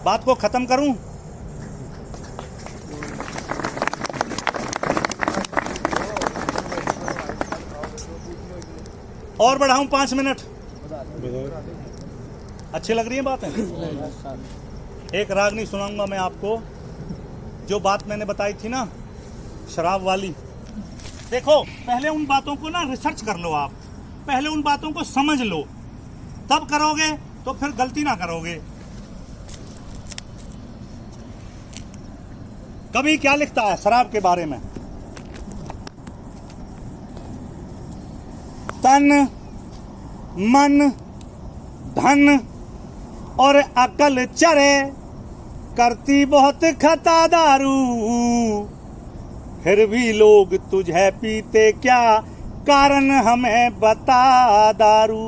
Speaker 1: बात को खत्म करूं? और बढ़ाऊं 5 मिनट? अच्छी लग रही है बातें? एक रागनी सुनाऊंगा मैं आपको, जो बात मैंने बताई थी ना शराब वाली। देखो, पहले उन बातों को ना रिसर्च कर लो, आप पहले उन बातों को समझ लो, तब करोगे तो फिर गलती ना करोगे। कवि क्या लिखता है शराब के बारे में? तन, मन, धन और अकल चरे, करती बहुत खता दारू, फिर भी लोग तुझे पीते क्या, कारण हमें बता दारू।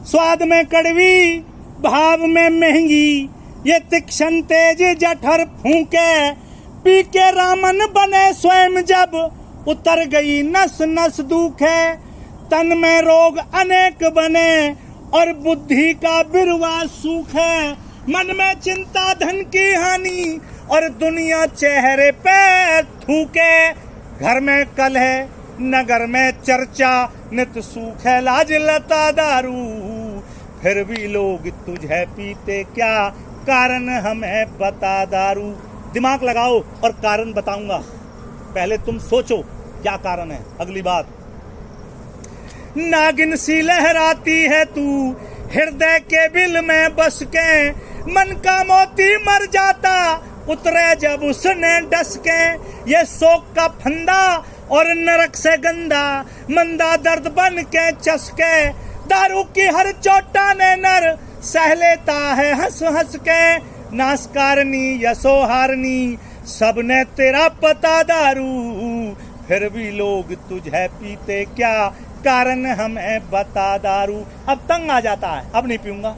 Speaker 1: स्वाद में कड़वी, भाव में महंगी, ये तीक्ष्ण तेज जठर फूके, पी के रामन बने स्वयं जब, उतर गई नस नस दुखे। तन में रोग अनेक बने और बुद्धि का बिरवा सूखे, मन में चिंता धन की हानि और दुनिया चेहरे पे थूके। घर में कलह, नगर में चर्चा, नित सूख है लाज लता दारू, फिर भी लोग तुझे पीते क्या, कारण हमें बता दारू। दिमाग लगाओ और कारण बताऊंगा, पहले तुम सोचो क्या कारण है। अगली बात, नागिन सी लहराती है तू हृदय के बिल में बस के, मन का मोती मर जाता उतरे जब उसने डस के। ये शोक का फंदा और नरक से गंदा, मंदा दर्द बन के चसके, दारू की हर चोटा ने नर सह लेता है हंस हंस के। नासकारनी यशोहारनी सबने तेरा पता दारू, फिर भी लोग तुझे पीते क्या, कारण हमें बता दारू। अब तंग आ जाता है, अब नहीं पीऊंगा,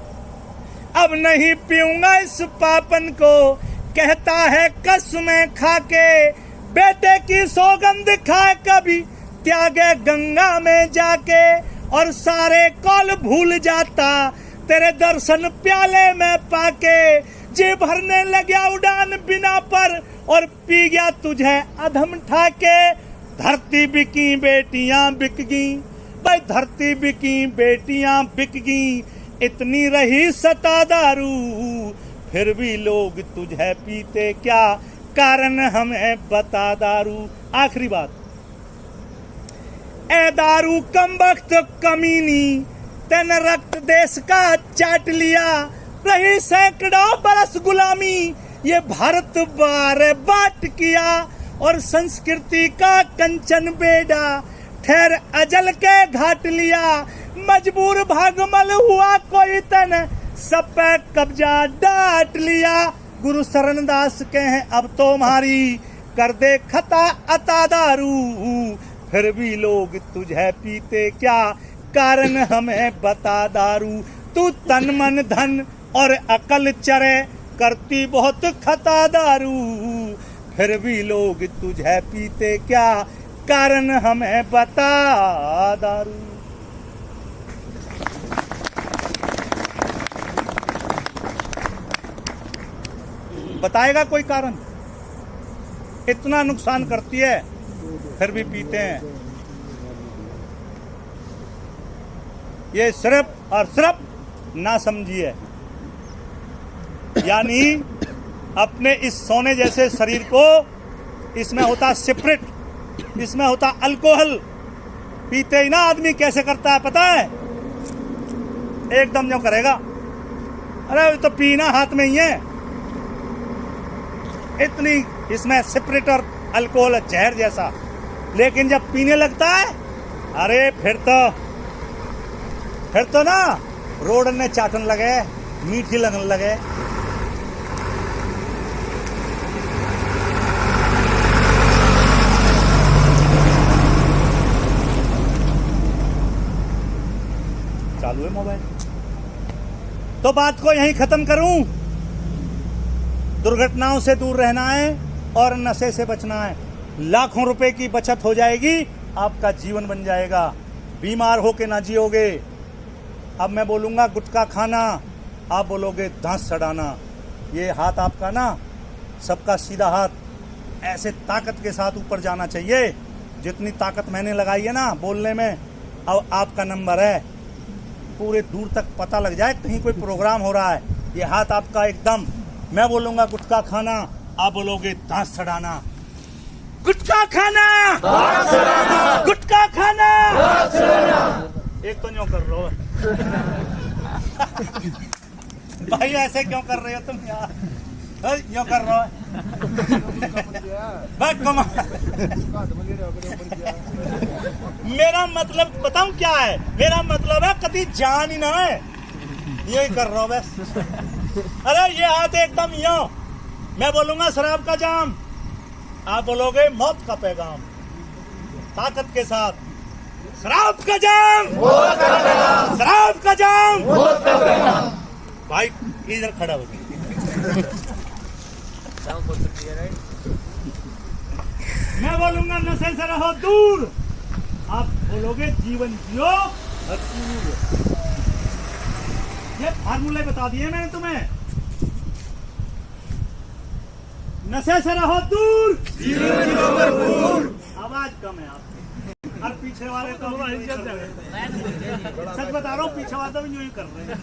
Speaker 1: अब नहीं पीऊंगा इस पापन को, कहता है कसमें खाके। बेटे की सौगंध खाए कभी त्यागे गंगा में जाके, और सारे कौल भूल जाता तेरे दर्शन प्याले में पाके। जी भरने लगा उड़ान बिना पर और पी गया तुझे अधम ठाके। धरती बिकी बेटियां बिक गई, भाई धरती बिकी बेटियां बिक गई, इतनी रही सता दारू, फिर भी लोग तुझे पीते क्या, कारण हमें बता दारू। आखिरी बात, ए दारू कम वक्त कमीनी, तेने रक्त देश का चाट लिया, रही सैकड़ों बरस गुलामी, ये भारत बार बाट किया। और संस्कृति का कंचन बेड़ा ठहर अजल के घाट लिया, मजबूर भागमल हुआ कोई तन, सब पे कब्जा डाट लिया। गुरु शरणदास के हैं अब तो मारी, कर दे खता अता दारू, फिर भी लोग तुझे पीते क्या, कारण हमें बता दारू। तू तन मन धन और अकल चरे, करती बहुत खता दारू, फिर भी लोग तुझे पीते क्या, कारण हमें बता दारू। बताएगा कोई कारण? इतना नुकसान करती है फिर भी पीते हैं। ये सिर्फ और सिर्फ ना समझिए, यानी अपने इस सोने जैसे शरीर को, इसमें होता सिप्रिट, इसमें होता अल्कोहल, पीते ही ना आदमी कैसे करता है पता है? एकदम जो करेगा, अरे तो पीना हाथ में ही है, इतनी इसमें सिप्रिट और अल्कोहल जहर जैसा। लेकिन जब पीने लगता है, अरे फिर तो ना रोड ने चाटन लगे, मीठी लगने लगे। चालू है मोबाइल। तो बात को यहीं खत्म करूं, दुर्घटनाओं से दूर रहना है और नशे से बचना है। लाखों रुपए की बचत हो जाएगी, आपका जीवन बन जाएगा, बीमार होके ना जियोगे। अब मैं बोलूंगा गुटखा खाना, आप बोलोगे दांत सड़ाना। ये हाथ आपका ना, सबका सीधा हाथ ऐसे ताकत के साथ ऊपर जाना चाहिए। जितनी ताकत मैंने लगाई है ना बोलने में, अब आपका नंबर है, पूरे दूर तक पता लग जाए कहीं कोई प्रोग्राम हो रहा है। ये हाथ आपका एकदम, मैं बोलूंगा गुटखा खाना, आप बोलोगे दांत सड़ाना। गुटखा खाना, गुटखा खाना। एक तो न्यों कर रहे हो भाई, ऐसे क्यों कर रहे हो तुम यार? यूं कर रहे हो मेरा मतलब बताऊं क्या है? मेरा मतलब है कभी जान ही ना है, यही कर रहा हूं बस। अरे ये हाथ एकदम यूं, मैं बोलूंगा शराब का जाम, आप बोलोगे मौत का पैगाम। ताकत के साथ शराब का जाम, शराब का जाम। भाई इधर खड़ा हो गया। मैं बोलूंगा नशे से रहो दूर, आप बोलोगे जीवन जियो भरपूर। ये फार्मूले बता दिए मैंने तुम्हें। नशे से रहो दूर, जीवन जियो भरपूर। आवाज कम है आपकी, और पीछे वाले तो सच बता रहा हूँ, पीछे वाले तो यूं ही कर रहे हैं।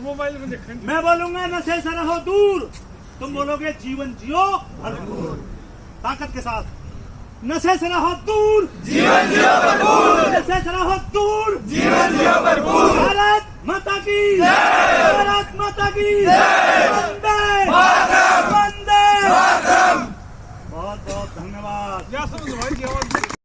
Speaker 1: मोबाइल में देखें। मैं बोलूंगा नशे से रहो दूर, तुम बोलोगे जीवन जियो भरपूर। ताकत के साथ नशे से रहो दूर, जीवन जियो भरपूर। नशे से रहो दूर, जीवन जियो भरपूर। भारत माता की जय, भारत माता की जय। वंदे मातरम, वंदे मातरम। बहुत बहुत धन्यवाद।